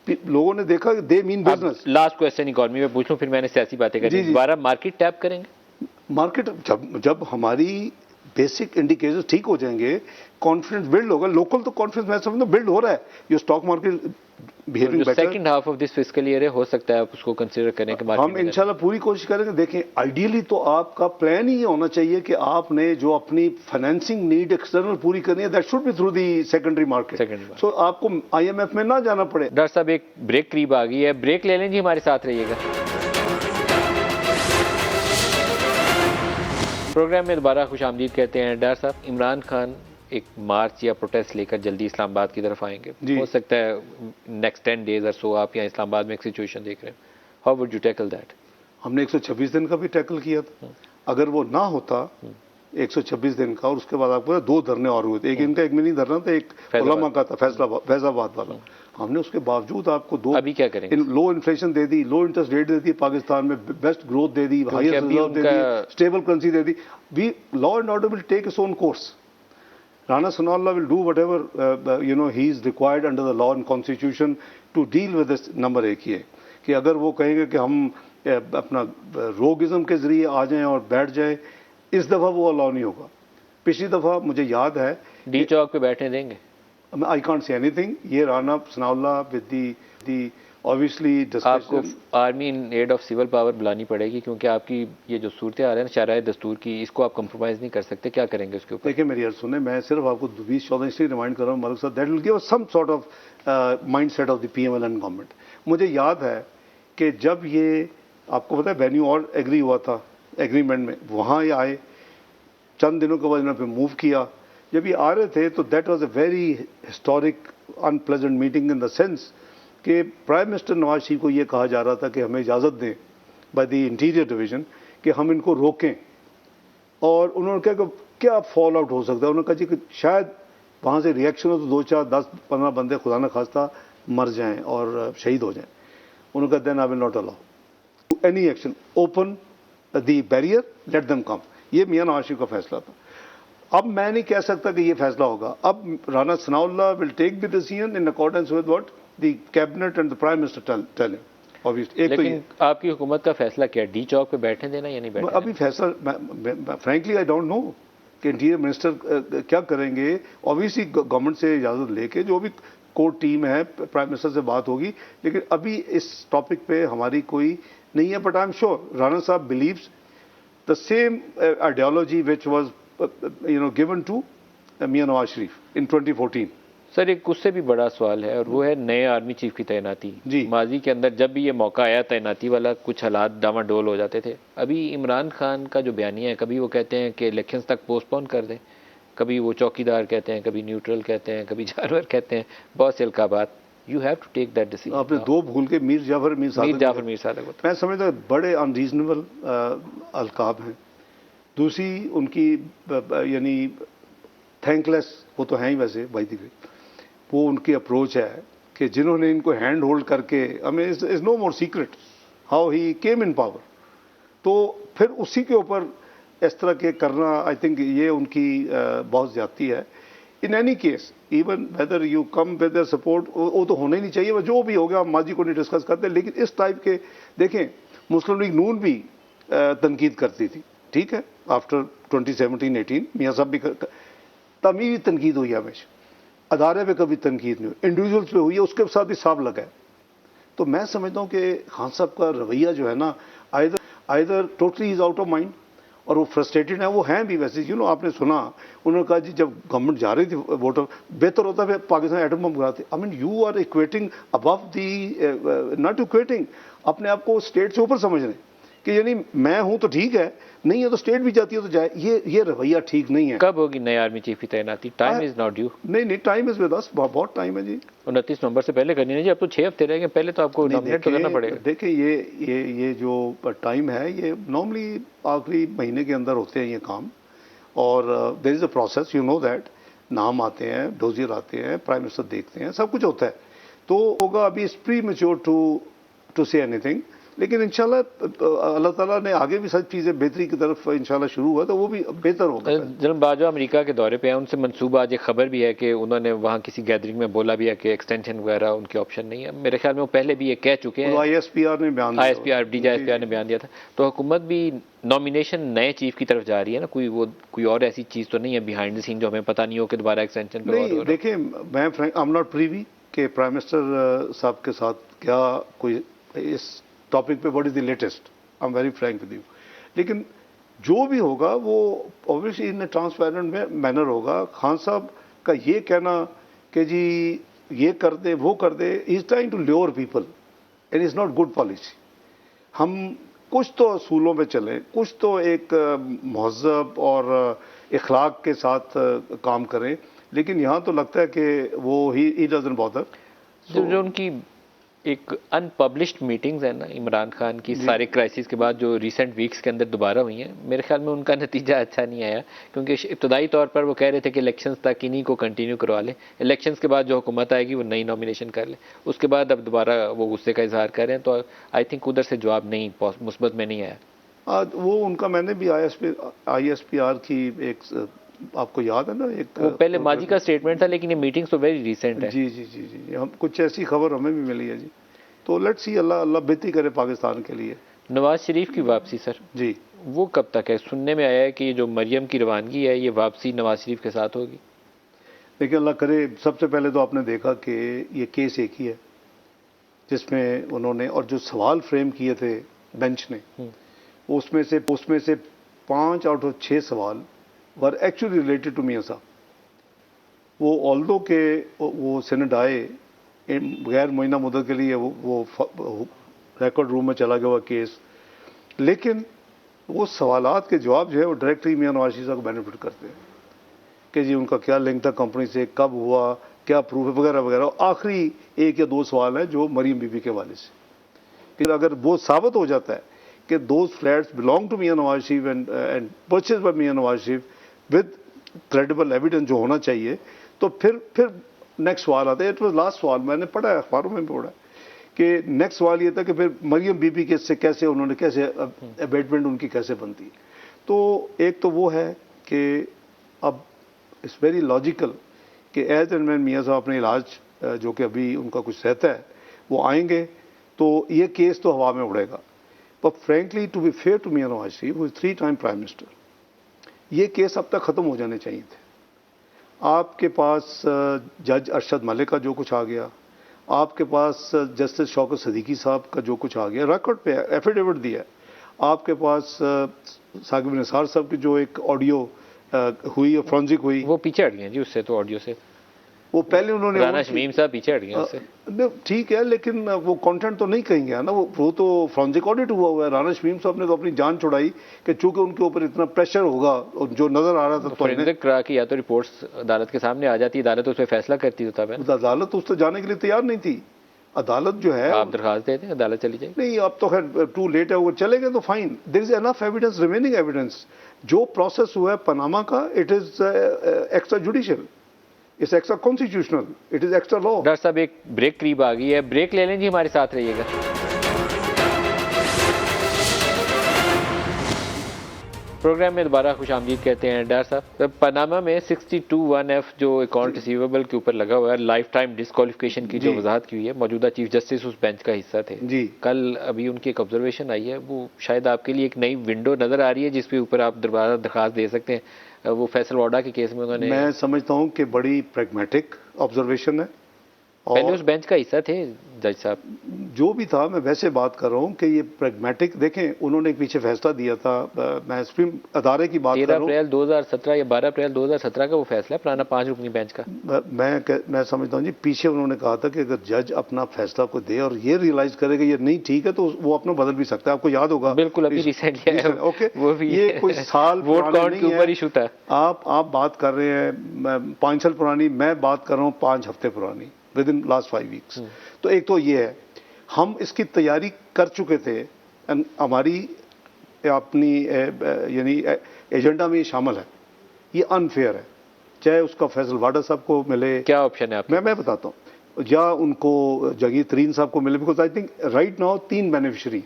लोगों ने देखा कि they mean business. Last question economy में पूछ लूं, फिर मैंने सियासी बातें करी। दोबारा मार्केट टैप करेंगे? मार्केट जब हमारी बेसिक इंडिकेटर्स ठीक हो जाएंगे, कॉन्फिडेंस बिल्ड होगा। लोकल तो कॉन्फिडेंस मैं समझता हूं बिल्ड हो रहा है। ये stock market behaving better. Second half of this fiscal year है, हो सकता है आप उसको कंसीडर करें कि मार्केट हम इंशाल्लाह पूरी कोशिश करेंगे। देखें, आइडियली तो आपका प्लान ही ये होना चाहिए कि आपने जो अपनी फाइनेंसिंग नीड एक्सटर्नल पूरी करनी है, that should be through the secondary market. So आपको IMF में ना जाना पड़े। डॉक्टर साहब, एक ब्रेक करीब आ गई है, ब्रेक ले लें जी, हमारे साथ रहिएगा। प्रोग्राम में दोबारा खुशामदीद कहते हैं। डॉक्टर साहब, इमरान खान एक मार्च या प्रोटेस्ट लेकर जल्दी इस्लामाबाद की तरफ आएंगे, हो सकता है नेक्स्ट 10 डेज और सो आप यहाँ इस्लामाबाद में एक सिचुएशन देख रहे हैं, how would you tackle that? हमने 126 दिन का भी टैकल किया था। अगर वो ना होता 126 दिन का, और उसके बाद आपको 2 धरने और हुए थे, एक इनका, एक मिनी धरना था, एक उलमा का था, फैसलाबाद वाला। हमने उसके बावजूद आपको 2 अभी क्या करेंगे? लो इन्फ्लेशन दे दी, लो इंटरेस्ट रेट दे दी पाकिस्तान में, बेस्ट ग्रोथ दे दी, हाईएस्ट रिजर्व दे दी, स्टेबल करेंसी दे दी। We law and order will take its own course. Rana Sanalla will do whatever he is required under the law and constitution to deal with this। Number 1 ये कि अगर वो कहेंगे कि हम अपना रोगिज्म के जरिए आ जाएं और बैठ जाएं, इस दफ़ा वो अलाउ नहीं होगा। पिछली दफ़ा मुझे याद है डी चौक पे बैठने देंगे? I can't say anything. ये Rana Sanaullah with the obviously आपको army in aid of civil power बुलानी पड़ेगी, क्योंकि आपकी ये जो सूरत हाल है ना शराय दस्तूर की, इसको आप कंप्रोमाइज़ नहीं कर सकते। क्या करेंगे उसके ऊपर? देखिए मेरी यार सुने, मैं सिर्फ आपको 2014 इसलिए रिमाइंड कर रहा हूँ Malik sahab, that will give some sort of mindset of the PMLN government. मुझे याद है कि जब ये, आपको पता है वेन्यू और एग्री हुआ था एग्रीमेंट में, वहाँ ये आए, चंद दिनों के बाद इन्होंने फिर मूव किया। जब ये आ रहे थे तो that was a very historic unpleasant meeting in the sense कि प्राइम मिनिस्टर नवाज शरीफ को ये कहा जा रहा था कि हमें इजाज़त दें बाय द इंटीरियर डिवीजन कि हम इनको रोकें। और उन्होंने कहा कि क्या फॉल आउट हो सकता है। उन्होंने कहा जी कि शायद वहाँ से रिएक्शन हो तो 2, 4, 10, 15 बंदे खुदा न खास्ता मर जाएं और शहीद हो जाएं। उन्होंने कहा then I will not allow any action, open the barrier, let them come. ये मियां नवाज शरीफ का फैसला था। अब मैं नहीं कह सकता कि ये फैसला होगा। अब Rana Sanaullah will take the decision in accordance with what the cabinet and the prime minister tell him, obviously. लेकिन तो आपकी हुकूमत का फैसला क्या, डी चौक पे बैठने देना या नहीं बैठने? अभी फैसला फ्रैंकली आई डोंट नो कि इंटीरियर मिनिस्टर क्या करेंगे। ऑब्वियसली गवर्नमेंट से इजाज़त लेके जो भी कोर टीम है, प्राइम मिनिस्टर से बात होगी, लेकिन अभी इस टॉपिक पे हमारी कोई नहीं है। But I am sure Rana साहब believes the same ideology which was given to Mian Nawaz Sharif in 2014। Sir, एक उससे भी बड़ा सवाल है, और वो है नए आर्मी चीफ की तैनाती। माजी के अंदर जब भी ये मौका आया तैनाती वाला, कुछ हालात डामाडोल हो जाते थे। अभी इमरान खान का जो बयानिया है, कभी वो कहते हैं कि इलेक्शंस तक पोस्टपोन कर दें, कभी वो चौकीदार कहते हैं, कभी न्यूट्रल कहते हैं, कभी जानवर कहते हैं, बहुत से अलकाबात। You have to take that decision. आपने 2 भूल के मीर जाफर मीर सादक। मैं समझता हूँ बड़े अनरीजनेबल अलकाब हैं। दूसरी उनकी यानी थैंकलेस, वो तो हैं ही वैसे बाय द वे, वो उनकी अप्रोच है कि जिन्होंने इनको हैंड होल्ड करके, हमें is no more secret how he came in power, तो फिर उसी के ऊपर इस तरह के करना, आई थिंक ये उनकी बहुत ज्यादती है। In any case, even whether you come with their support, वो तो होना ही नहीं चाहिए। वो जो भी हो गया, हम माजी को नहीं डिस्कस करते, लेकिन इस टाइप के देखें, मुस्लिम लीग नून भी तनकीद करती थी, ठीक है, आफ्टर 2017-18 मियाँ साहब भी तमीज़ी तनकीद हुई है हमेशा, अदारे पे कभी तनकीद नहीं हुई, इंडिविजुअल्स पे हुई है, उसके साथ भी साफ लगा है। तो मैं समझता हूँ कि खान साहब का रवैया जो है ना, either totally is out of mind, और वो फ्रस्ट्रेटेड हैं, वो हैं भी वैसे। आपने सुना उन्होंने कहा जी जब गवर्नमेंट जा रही थी वोटर, बेहतर होता है पाकिस्तान एटम बम गिराते। I mean you are equating above the, not equating, अपने आप को स्टेट से ऊपर समझ रहे हैं कि यानी मैं हूं तो ठीक है, नहीं है तो स्टेट भी जाती है तो जाए। ये रवैया ठीक नहीं है। कब होगी नई आर्मी चीफ की तैनाती? Time is not due. नहीं, टाइम इज विद अस, बहुत टाइम है जी। 29 नवंबर से पहले करनी है जी, अब तो 6 हफ्ते रह गए, पहले तो आपको नॉमिनेट तो करना पड़ेगा। देखिए ये जो टाइम है ये नॉर्मली आखिरी महीने के अंदर होते हैं ये काम, और there is a process, you know that. नाम आते हैं, डोजियर आते हैं, प्राइम मिनिस्टर देखते हैं, सब कुछ होता है। तो होगा, अभी it's premature to say anything, लेकिन इंशाल्लाह अल्लाह ताला ने आगे भी सब चीज़ें बेहतरी की तरफ इंशाल्लाह शुरू हुआ तो वो भी बेहतर होगा। जनरल बाजवा अमेरिका के दौरे पे हैं, उनसे मंसूबा, आज एक खबर भी है कि उन्होंने वहाँ किसी गैदरिंग में बोला भी है कि एक्सटेंशन वगैरह उनके ऑप्शन नहीं है। मेरे ख्याल में वो पहले भी ये कह चुके हैं, ISPR ने बयान दिया, ISPR ने बयान दिया था। तो हुकूमत भी नॉमिनेशन नए चीफ की तरफ जा रही है ना, कोई और ऐसी चीज़ तो नहीं है बिहाइंड द सीन जो हमें पता नहीं हो कि दोबारा एक्सटेंशन पे नहीं। देखिए, मैं आई एम नॉट प्रीवी कि प्राइम मिनिस्टर साहब के साथ क्या कोई इस टॉपिक पे what is the latest, I am very Frank with you. लेकिन जो भी होगा वो ऑब्वियसली इन ट्रांसपेरेंट में मैनर होगा। खान साहब का ये कहना कि जी ये कर दे वो कर दे, is trying to lure people and is not good policy. हम कुछ तो असूलों पे चलें, कुछ तो एक महज़ब और इखलाक के साथ काम करें, लेकिन यहाँ तो लगता है कि वो ही डजंट बॉदर। जो उनकी एक अनपब्लिश्ड मीटिंग्स है ना इमरान खान की, सारे क्राइसिस के बाद जो रिसेंट वीक्स के अंदर दोबारा हुई हैं, मेरे ख्याल में उनका नतीजा अच्छा नहीं आया, क्योंकि इब्तदाई तौर पर वो कह रहे थे कि इलेक्शंस तक इन्हीं को कंटिन्यू करवा लें, इलेक्शंस के बाद जो हुकूमत आएगी वो नई नॉमिनेशन कर ले। उसके बाद अब दोबारा वो गुस्से का इजहार कर रहे हैं, तो आई थिंक उधर से जवाब नहीं, मुस्बत में नहीं आया। वो उनका, मैंने भी ISPR की एक, आपको याद है ना, एक वो पहले माजी का स्टेटमेंट था, लेकिन ये मीटिंग्स तो वेरी रिसेंट है। जी, हम कुछ ऐसी खबर हमें भी मिली है जी। तो लेट्स सी, अल्लाह बेहतरी करे पाकिस्तान के लिए। नवाज शरीफ की वापसी सर जी, वो कब तक है? सुनने में आया है कि जो मरियम की रवानगी है ये वापसी नवाज शरीफ के साथ होगी। देखिए, अल्लाह करे। सबसे पहले तो आपने देखा कि ये केस एक ही है जिसमें उन्होंने, और जो सवाल फ्रेम किए थे बेंच ने, उसमें से 5 आउट ऑफ 6 सवाल वर एक्चुअली रिलेटेड टू मियां साहब। वो ऑल्दो के वो सेनेट आए गैर मुआयना मुद्दत के लिए, वो रिकॉर्ड रूम में चला गया हुआ केस, लेकिन वो सवालात के जवाब जो है वो डायरेक्टली मियां नवाज शरीफ साहब को बेनिफिट करते हैं कि जी उनका क्या लिंक था कंपनी से, कब हुआ, क्या प्रूफ है, वगैरह वगैरह। आखिरी 1 या 2 सवाल है जो मरीम बीबी के हवाले से, कि अगर वो साबित हो जाता है कि those flats belong to Mian Nawaz Sharif and purchase by Mian Nawaz Sharif with credible evidence जो होना चाहिए, तो फिर नेक्स्ट सवाल आता है। इट वॉज लास्ट सवाल, मैंने पढ़ा है, अखबारों में भी पढ़ा कि नेक्स्ट सवाल ये था कि फिर मरियम बीबी के से कैसे उन्होंने, कैसे अबेटमेंट उनकी कैसे बनती है। तो एक तो वो है कि अब इट्स वेरी लॉजिकल कि एज एंड व्हेन मियां साहब अपने इलाज जो कि अभी उनका कुछ रहता है वो आएंगे तो ये केस तो हवा में उड़ेगा। पर frankly to be fair to Mian Nawaz Sharif, who is 3 time prime minister, ये केस अब तक ख़त्म हो जाने चाहिए थे। आपके पास जज अरशद मलिक का जो कुछ आ गया, आपके पास जस्टिस शौकत सदीकी साहब का जो कुछ आ गया, रिकॉर्ड पे एफिडेविट दिया है, आपके पास साकिब निसार साहब की जो एक ऑडियो हुई, फॉरेंसिक हुई, वो पीछे हट गए जी उससे, तो ऑडियो से वो पहले उन्होंने, राना शमीम साहब पीछे हट गए उससे। ठीक है, लेकिन वो कंटेंट तो नहीं कहेंगे ना, वो तो फॉरेंसिक ऑडिट हुआ है। राना शमीम साहब ने तो अपनी जान छुड़ाई कि चूंकि उनके ऊपर इतना प्रेशर होगा जो नजर आ रहा था, फोरेंसिक करा के या तो रिपोर्ट्स अदालत के सामने आ जाती, अदालत उस पर फैसला करती, होता है अदालत उस तक जाने के लिए तैयार नहीं थी। अदालत जो है, आप दरखास्त देते हैं अदालत चली जाएगी। नहीं, अब तो खैर टू लेट है, वो चले गए तो fine, there is enough evidence, remaining evidence. जो प्रोसेस हुआ है पनामा का, it is extra judicial, it's extra constitutional, it is extra law. Doctor साहब एक ब्रेक करीब आ गई है, ब्रेक ले लें जी, हमारे साथ रहिएगा। प्रोग्राम में दोबारा खुशामदीद कहते हैं। डॉक्टर साहब, पनामा में 62(1)(f जो अकाउंट रिसीवेबल के ऊपर लगा हुआ है, लाइफ टाइम डिस्क्वालिफिकेशन की जो वजाहत की हुई है, मौजूदा चीफ जस्टिस उस बेंच का हिस्सा थे जी। कल अभी उनकी एक ऑब्जर्वेशन आई है, वो शायद आपके लिए एक नई विंडो नजर आ रही है जिसके ऊपर आप दोबारा दरखास्त दे सकते हैं। वो फैसल वाडा के केस में उन्होंने, मैं समझता हूं कि बड़ी प्रैग्मेटिक ऑब्जर्वेशन है, पहले उस बेंच का हिस्सा थे जज साहब। जो भी था, मैं वैसे बात कर रहा हूँ कि ये प्रैग्मेटिक, देखें उन्होंने एक पीछे फैसला दिया था, मैं सुप्रीम अदारे की बात कर 13 रहा हूँ। अप्रैल 2017 या 12 अप्रैल 2017 का वो फैसला है, पुराना 5 रुकनी बेंच का। मैं समझता हूँ जी, पीछे उन्होंने कहा था कि अगर जज अपना फैसला को दे और ये रियलाइज करे कि ये नहीं ठीक है तो वो अपना बदल भी सकता है। आपको याद होगा बिल्कुल, अभी रिसेंटली है ओके, वो भी ये कोई साल वोट पुराने काउंट नहीं के है। ऊपर इशू था। आप बात कर रहे हैं 5 साल पुरानी, मैं बात कर रहा हूँ 5 हफ्ते पुरानी, विद इन लास्ट 5 वीक्स। तो एक तो ये है, हम इसकी तैयारी कर चुके थे, हमारी अपनी यानी एजेंडा में ये शामिल है। ये अनफेयर है, चाहे उसका फैसल वाडा साहब को मिले। क्या ऑप्शन है आपके? मैं बताता हूँ, या उनको जहांगीर तरीन साहब को मिले, because I think right now 3 beneficiary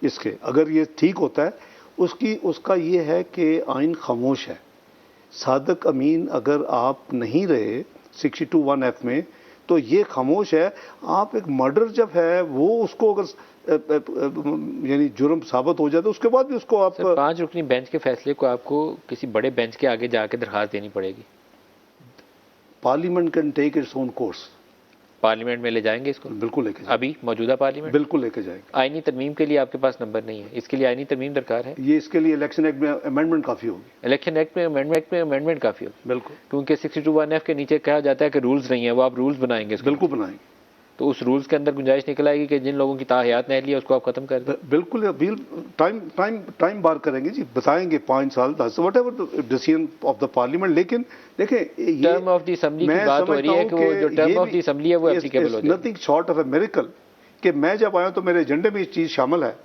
इसके। अगर ये ठीक होता है, उसका ये है कि आइन खामोश है। सादक अमीन अगर आप नहीं रहे 62(1)(f) में, तो ये खामोश है। आप एक मर्डर जब है वो उसको अगर यानी जुर्म साबित हो जाए तो उसके बाद भी उसको आप 5 रुकनी बेंच के फैसले को आपको किसी बड़े बेंच के आगे जाके दरखास्त देनी पड़ेगी। Parliament can take its own course. Parliament में ले जाएंगे इसको? बिल्कुल लेके जाएंगे। अभी मौजूदा पार्लियामेंट बिल्कुल लेके जाएंगे। आईनी तरमीम के लिए आपके पास नंबर नहीं है, इसके लिए आईनी तरमीम दरकार है। ये इसके लिए इलेक्शन एक्ट में अमेंडमेंट काफी होगी। इलेक्शन एक्ट में अमेंडमेंट काफी होगी। बिल्कुल, क्योंकि क्योंकि 62(1)(f) के नीचे कहा जाता है कि रूल्स नहीं है, वो आप रूल्स बनाएंगे इसके। बिल्कुल बनाएंगे। तो उस रूल्स के अंदर गुंजाइश निकल आएगी कि जिन लोगों की ताहयात नहीं लिया उसको आप खत्म कर दें। बिल्कुल, टाइम बार करेंगे जी, बताएंगे 5 साल 10, what ever decision of the parliament. लेकिन देखें, टर्म ऑफ द असेंबली की बात हो रही है कि वो जो टर्म ऑफ द असेंबली है वो एप्लीकेबल हो जाए। Nothing short of A miracle कि मैं जब आया तो मेरे एजेंडे में इस चीज शामिल है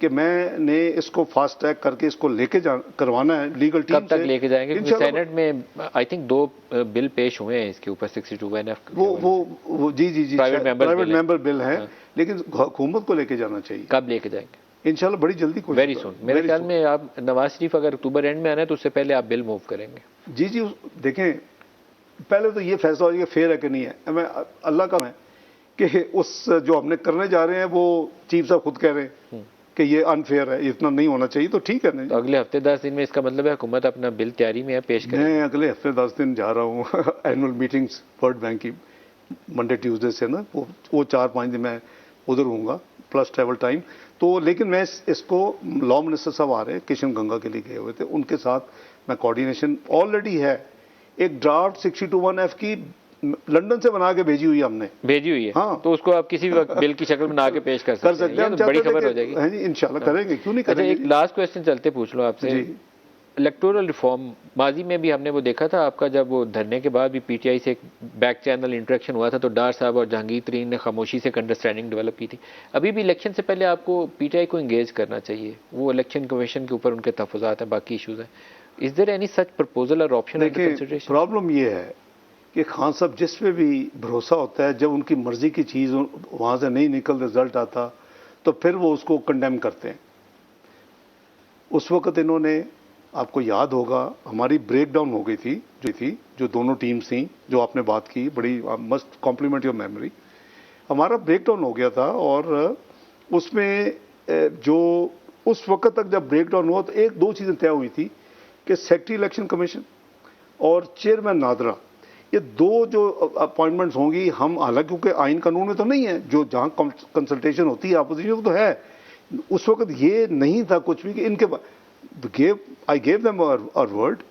कि मैंने इसको फास्ट ट्रैक करके इसको लेके करवाना है लीगल टीम से। कब तक लेके जाएंगे? क्योंकि सेनेट में आई थिंक 2 बिल पेश हुए हैं इसके ऊपर 62(1)(f) वो जी प्राइवेट मेंबर बिल है, लेकिन हुकूमत को लेके जाना चाहिए। कब लेके जाएंगे? इंशाल्लाह बड़ी जल्दी कोशिश। Very soon. मेरे ख्याल में आप नवाज शरीफ अगर अक्टूबर एंड में आना है तो उससे पहले आप बिल मूव करेंगे। जी देखें, पहले तो ये फैसला हो जाएगा फेयर है कि नहीं है। मैं अल्लाह का है कि उस जो हमने करने जा रहे हैं वो चीफ साहब खुद कह रहे हैं कि ये अनफेयर है, इतना नहीं होना चाहिए, तो ठीक है। नहीं तो अगले हफ्ते 10 दिन में इसका मतलब है हुकूमत अपना बिल तैयारी में है, पेश करें। मैं अगले हफ्ते 10 दिन जा रहा हूँ एनुअल मीटिंग्स वर्ल्ड बैंक की, मंडे ट्यूसडे से ना, वो 4-5 दिन मैं उधर हूँगा, प्लस ट्रैवल टाइम। तो लेकिन मैं इसको लॉ मिनिस्टर साहब आ रहे हैं, किशन गंगा के लिए गए हुए थे, उनके साथ मैं कोऑर्डिनेशन ऑलरेडी है। एक ड्राफ्ट 62(1)(f) की लंदन से बना के भेजी हुई है हमने। भेजी हुई है? हाँ। तो उसको आप किसी भी वक्त बिल की शक्ल में बना के पेश कर सकते हैं। हम तो बड़ी खबर हो जाएगी। हाँ जी, इंशाल्लाह करेंगे, क्यों नहीं अच्छा, करेंगे। एक लास्ट क्वेश्चन चलते पूछ लो आपसे। इलेक्टोरल रिफॉर्म, माजी में भी हमने वो देखा था आपका, जब वो धरने के बाद भी पीटीआई से एक बैक चैनल इंटरेक्शन हुआ था तो डार साहब और जहांगीर तरीन ने खामोशी से अंडरस्टैंडिंग डेवलप की थी। अभी भी इलेक्शन से पहले आपको पीटीआई को एंगेज करना चाहिए। वो इलेक्शन कमीशन के ऊपर उनके तहफ़्फ़ुज़ात हैं, बाकी इशूज़ हैं। Is there any such proposal और ऑप्शन अंडर कंसिडरेशन? प्रॉब्लम ये है कि खान साहब जिस पे भी भरोसा होता है, जब उनकी मर्जी की चीज़ वहाँ से नहीं निकल रिजल्ट आता तो फिर वो उसको कंडेम करते हैं। उस वक्त इन्होंने, आपको याद होगा, हमारी ब्रेक डाउन हो गई थी जो दोनों टीम्स थी, जो आपने बात की, बड़ी मस्ट कॉम्प्लीमेंट योर मेमोरी। हमारा ब्रेक डाउन हो गया था और उसमें जो उस वक्त तक जब ब्रेक डाउन हुआ तो 1-2 चीज़ें तय हुई थी कि सेक्रेटरी इलेक्शन कमीशन और चेयरमैन नादरा, ये 2 जो अपॉइंटमेंट्स होंगी। हम हालांकि क्योंकि आइन कानून में तो नहीं है, जो जहां कंसल्टेशन होती है अपोजिशन तो है, उस वक्त ये नहीं था कुछ भी कि इनके I gave them our word.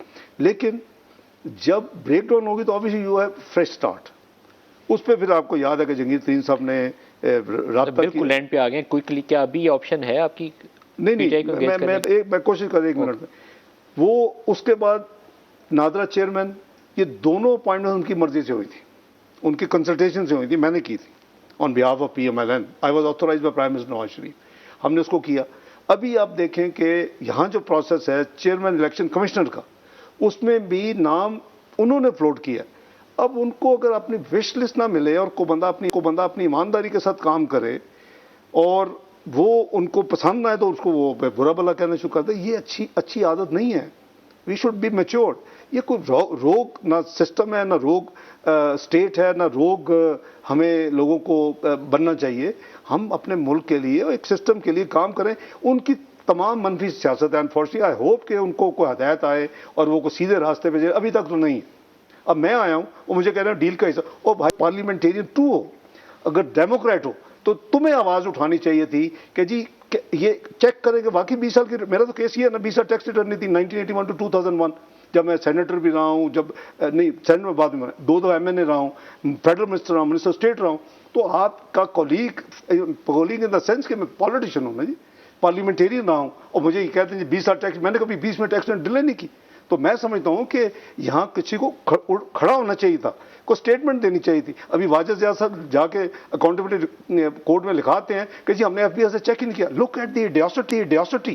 लेकिन जब ब्रेक डाउन होगी तो obviously you have fresh start. उस पर फिर आपको याद है कि जहांगीर तरीन साहब ने राब्ता बिल्कुल एंड पे आ गए क्विकली। क्या अभी ऑप्शन है आपकी? नहीं, मैं कोशिश कर 1 मिनट में। वो उसके बाद नादरा चेयरमैन, ये दोनों अपॉइंटमेंट उनकी मर्जी से हुई थी, उनकी कंसल्टेशन से हुई थी, मैंने की थी on behalf of PMLN। I was authorised by prime minister Nawaz Sharif, हमने उसको किया। अभी आप देखें कि यहाँ जो प्रोसेस है चेयरमैन इलेक्शन कमिश्नर का, उसमें भी नाम उन्होंने फ्लोट किया। अब उनको अगर अपनी विश लिस्ट ना मिले और को बंदा अपनी ईमानदारी के साथ काम करे और वो उनको पसंद ना आए तो उसको वो बुरा भला कहना शुरू करते, ये अच्छी आदत नहीं है। We should be matured. ये कोई रोग ना सिस्टम है, ना रोग स्टेट है, ना रोग हमें लोगों को बनना चाहिए। हम अपने मुल्क के लिए एक सिस्टम के लिए काम करें। उनकी तमाम मनफी सियासत है, अनफॉर्चुनेटली। आई होप कि उनको कोई हदायत आए और वो को सीधे रास्ते पे जाए। अभी तक तो नहीं। अब मैं आया हूँ और मुझे कह रहे हैं डील का हिस्सा, ओ भाई पार्लियामेंटेरियन तू हो, अगर डेमोक्रेट हो तो तुम्हें आवाज उठानी चाहिए थी कि जी ये चेक करेंगे वाकई 20 साल की, मेरा तो केस ये है ना, 20 साल टैक्स रिटर्न नहीं थी 1981 टू 2001, जब मैं सेनेटर भी रहा हूँ, जब नहीं सेनेट में बाद में 2 MNA रहा हूँ, फेडरल मिनिस्टर रहा हूँ, मिनिस्टर स्टेट रहा हूँ, तो आपका कॉलीग इन द सेंस कि मैं पॉलिटिशियन हूँ ना जी, पार्लियामेंटेरियन रहा हूँ, और मुझे ये कहते हैं 20 साल टैक्स, मैंने कभी 20 में टैक्स डिले नहीं की। तो मैं समझता हूं कि यहां किसी को खड़ा होना चाहिए था, कोई स्टेटमेंट देनी चाहिए थी। अभी वाजिद ज़िया साहब जाके अकाउंटेबिलिटी कोर्ट में लिखाते हैं कि जी हमने FBI से चेक ही नहीं किया। लुक एट दी इडियोसिटी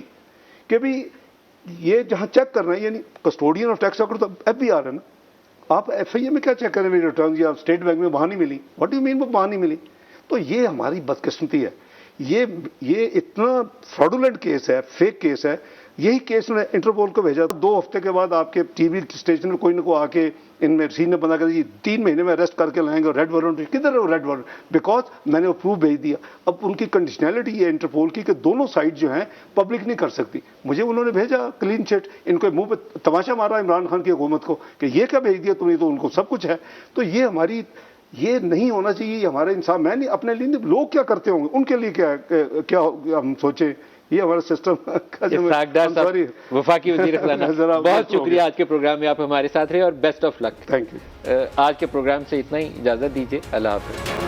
कि भी ये जहां चेक कर रहे हैं, यानी कस्टोडियन ऑफ टैक्स तो FBR है ना, आप FIA में क्या चेक करें मेरी रिटर्न, या स्टेट बैंक में वहां नहीं मिली, व्हाट डू यू मीन वो वहां नहीं मिली। तो ये हमारी बदकिस्मती है, ये इतना फ्रॉडुलेंट केस है, फेक केस है। यही केस ने इंटरपोल को भेजा, 2 हफ्ते के बाद आपके टीवी स्टेशन में कोई ना कोई आके इनमें सीन ने बना कर 3 महीने में अरेस्ट करके लाएंगे, रेड वारंट किधर है वो रेड वारंट, बिकॉज मैंने वो प्रूफ भेज दिया। अब उनकी कंडीशनैलिटी है इंटरपोल की कि दोनों साइड जो हैं पब्लिक नहीं कर सकती। मुझे उन्होंने भेजा क्लीन चिट, इनको मुंह पे तमाशा मारा इमरान खान की हुकूमत को कि ये क्या भेज दिया तुमने, तो उनको सब कुछ है। तो ये हमारी, ये नहीं होना चाहिए, ये हमारे इंसान, मैं नहीं अपने लिए, लोग क्या करते होंगे उनके लिए क्या हम सोचें, ये हमारा सिस्टम सॉरी वफाकी वज़ीर ख़ज़ाना, बहुत शुक्रिया आज के प्रोग्राम में आप हमारे साथ रहे और best of luck. Thank you. आज के प्रोग्राम से इतना ही, इजाज़त दीजिए, अल्लाह हाफ़िज़।